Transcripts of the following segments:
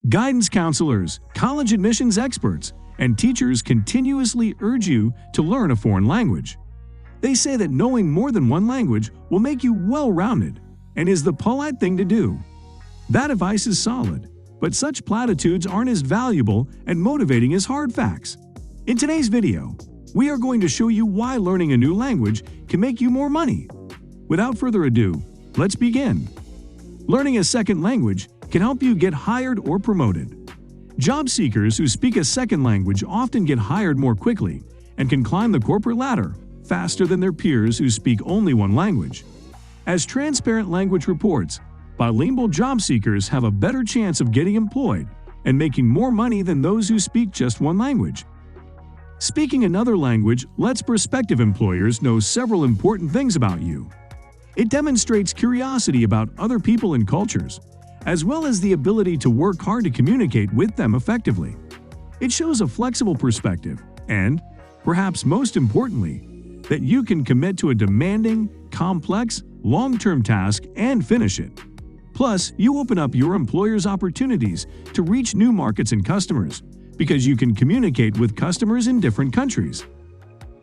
Guidance counselors, college admissions experts, and teachers continuously urge you to learn a foreign language. They say that knowing more than one language will make you well-rounded and is the polite thing to do. That advice is solid, but such platitudes aren't as valuable and motivating as hard facts. In today's video, we are going to show you why learning a new language can make you more money. Without further ado, let's begin. Learning a second language can help you get hired or promoted. Job seekers who speak a second language often get hired more quickly and can climb the corporate ladder faster than their peers who speak only one language. As Transparent Language reports, bilingual job seekers have a better chance of getting employed and making more money than those who speak just one language. Speaking another language lets prospective employers know several important things about you. It demonstrates curiosity about other people and cultures, as well as the ability to work hard to communicate with them effectively. It shows a flexible perspective and, perhaps most importantly, that you can commit to a demanding, complex, long-term task and finish it. Plus, you open up your employer's opportunities to reach new markets and customers because you can communicate with customers in different countries.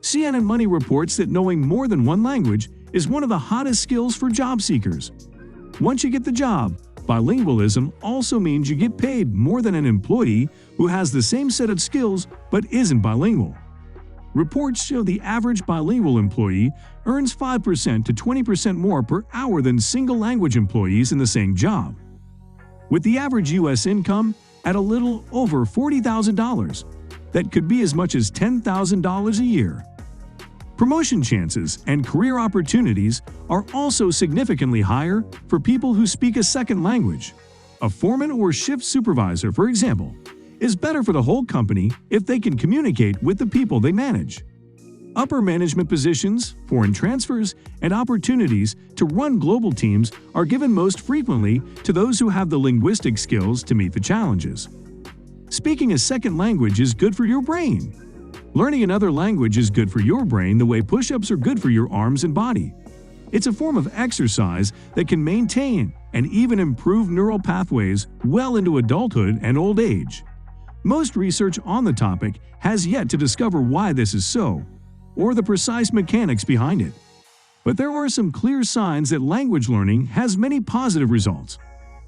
CNN Money reports that knowing more than one language is one of the hottest skills for job seekers. Once you get the job, bilingualism also means you get paid more than an employee who has the same set of skills but isn't bilingual. Reports show the average bilingual employee earns 5% to 20% more per hour than single-language employees in the same job, with the average U.S. income at a little over $40,000. That could be as much as $10,000 a year. Promotion chances and career opportunities are also significantly higher for people who speak a second language. A foreman or shift supervisor, for example, is better for the whole company if they can communicate with the people they manage. Upper management positions, foreign transfers, and opportunities to run global teams are given most frequently to those who have the linguistic skills to meet the challenges. Speaking a second language is good for your brain. Learning another language is good for your brain the way push-ups are good for your arms and body. It's a form of exercise that can maintain and even improve neural pathways well into adulthood and old age. Most research on the topic has yet to discover why this is so, or the precise mechanics behind it. But there are some clear signs that language learning has many positive results.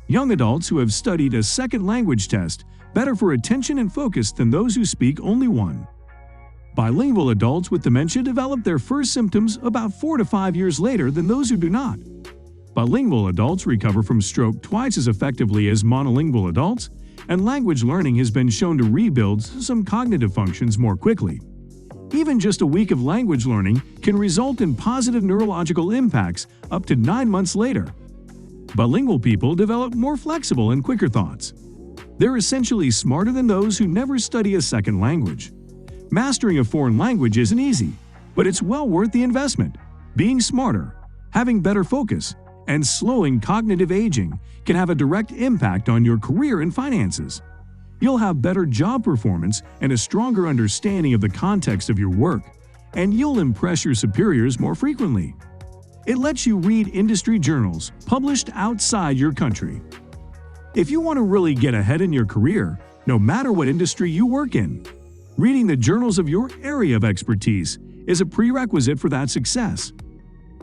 Young adults who have studied a second language test better for attention and focus than those who speak only one. Bilingual adults with dementia develop their first symptoms about 4 to 5 years later than those who do not. Bilingual adults recover from stroke twice as effectively as monolingual adults, and language learning has been shown to rebuild some cognitive functions more quickly. Even just a week of language learning can result in positive neurological impacts up to 9 months later. Bilingual people develop more flexible and quicker thoughts. They're essentially smarter than those who never study a second language. Mastering a foreign language isn't easy, but it's well worth the investment. Being smarter, having better focus, and slowing cognitive aging can have a direct impact on your career and finances. You'll have better job performance and a stronger understanding of the context of your work, and you'll impress your superiors more frequently. It lets you read industry journals published outside your country. If you want to really get ahead in your career, no matter what industry you work in, reading the journals of your area of expertise is a prerequisite for that success.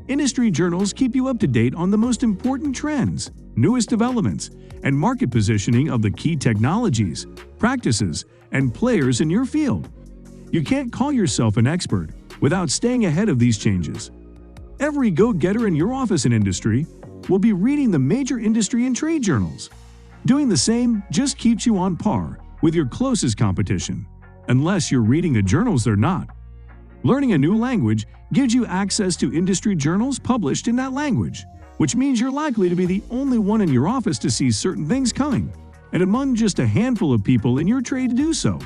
Industry journals keep you up to date on the most important trends, newest developments, and market positioning of the key technologies, practices, and players in your field. You can't call yourself an expert without staying ahead of these changes. Every go-getter in your office and industry will be reading the major industry and trade journals. Doing the same just keeps you on par with your closest competition. Unless you're reading the journals they're not. Learning a new language gives you access to industry journals published in that language, which means you're likely to be the only one in your office to see certain things coming, and among just a handful of people in your trade to do so.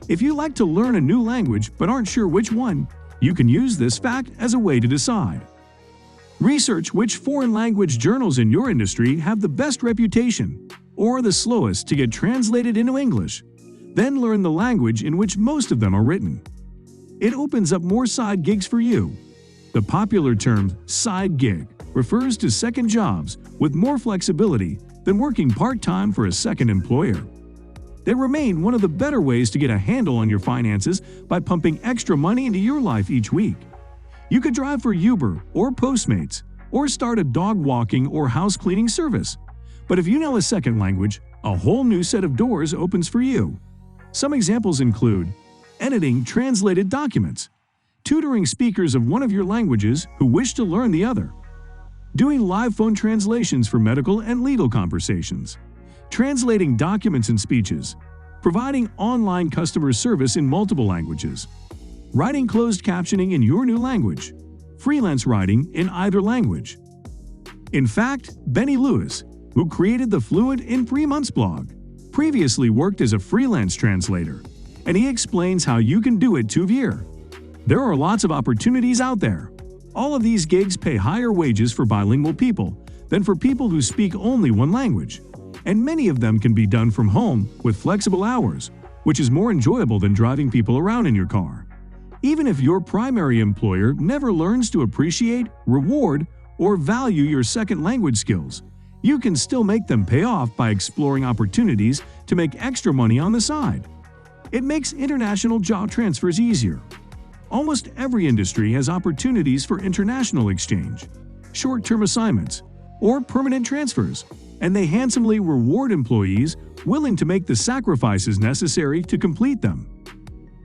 If you like to learn a new language but aren't sure which one, you can use this fact as a way to decide. Research which foreign language journals in your industry have the best reputation, or the slowest to get translated into English. Then learn the language in which most of them are written. It opens up more side gigs for you. The popular term side gig refers to second jobs with more flexibility than working part-time for a second employer. They remain one of the better ways to get a handle on your finances by pumping extra money into your life each week. You could drive for Uber or Postmates, or start a dog walking or house cleaning service. But if you know a second language, a whole new set of doors opens for you. Some examples include editing translated documents, tutoring speakers of one of your languages who wish to learn the other, doing live phone translations for medical and legal conversations, translating documents and speeches, providing online customer service in multiple languages, writing closed captioning in your new language, freelance writing in either language. In fact, Benny Lewis, who created the Fluent in 3 Months blog, previously worked as a freelance translator, and he explains how you can do it too here. There are lots of opportunities out there. All of these gigs pay higher wages for bilingual people than for people who speak only one language, and many of them can be done from home with flexible hours, which is more enjoyable than driving people around in your car. Even if your primary employer never learns to appreciate, reward, or value your second language skills, you can still make them pay off by exploring opportunities to make extra money on the side. It makes international job transfers easier. Almost every industry has opportunities for international exchange, short-term assignments, or permanent transfers, and they handsomely reward employees willing to make the sacrifices necessary to complete them.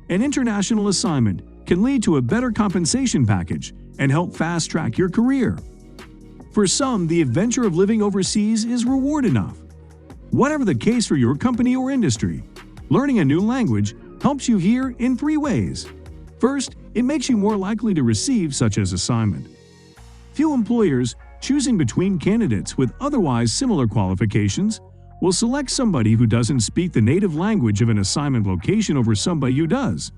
An international assignment can lead to a better compensation package and help fast-track your career. For some, the adventure of living overseas is reward enough. Whatever the case for your company or industry, learning a new language helps you here in 3 ways. First, it makes you more likely to receive such an assignment. Few employers, choosing between candidates with otherwise similar qualifications, will select somebody who doesn't speak the native language of an assignment location over somebody who does.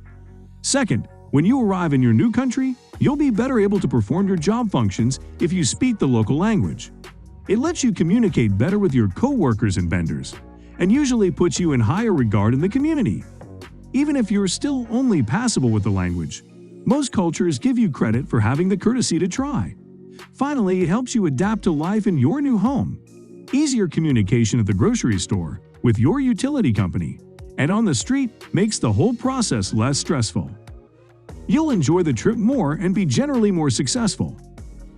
Second, when you arrive in your new country, you'll be better able to perform your job functions if you speak the local language. It lets you communicate better with your co-workers and vendors, and usually puts you in higher regard in the community. Even if you're still only passable with the language, most cultures give you credit for having the courtesy to try. Finally, it helps you adapt to life in your new home. Easier communication at the grocery store, with your utility company, and on the street makes the whole process less stressful. You'll enjoy the trip more and be generally more successful.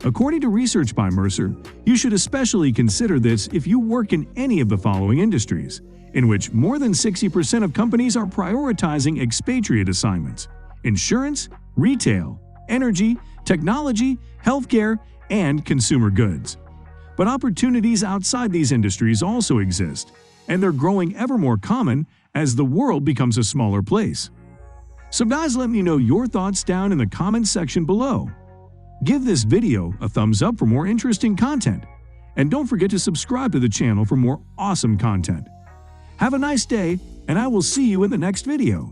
According to research by Mercer, you should especially consider this if you work in any of the following industries, in which more than 60% of companies are prioritizing expatriate assignments: insurance, retail, energy, technology, healthcare, and consumer goods. But opportunities outside these industries also exist, and they're growing ever more common as the world becomes a smaller place. So guys, let me know your thoughts down in the comments section below. Give this video a thumbs up for more interesting content, and don't forget to subscribe to the channel for more awesome content. Have a nice day, and I will see you in the next video.